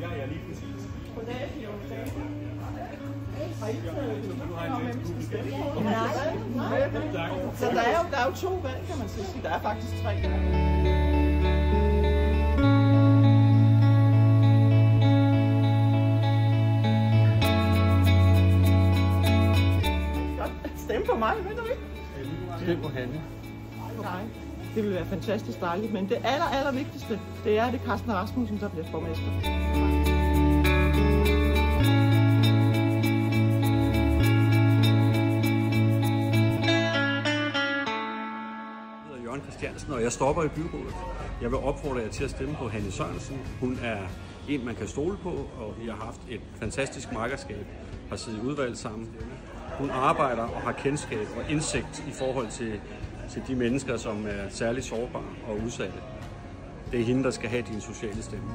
Ja, ja, lige præcis. Goddag, Fiona. Har I taget hvem vi skal stemme på? Nej. Så der er jo 2 valg, kan man sige. Der er faktisk 3 valg. Stem på mig, ved du ikke? Stem på Hanne. Nej, det vil være fantastisk dejligt, men det aller vigtigste, det er Carsten Rasmussen, der bliver borgmester. Jørgen Christiansen, og jeg stopper i byrådet. Jeg vil opfordre jer til at stemme på Hanne Sørensen. Hun er en, man kan stole på, og vi har haft et fantastisk makkerskab, har siddet i udvalg sammen. Hun arbejder og har kendskab og indsigt i forhold til de mennesker, som er særligt sårbare og udsatte. Det er hende, der skal have din sociale stemme.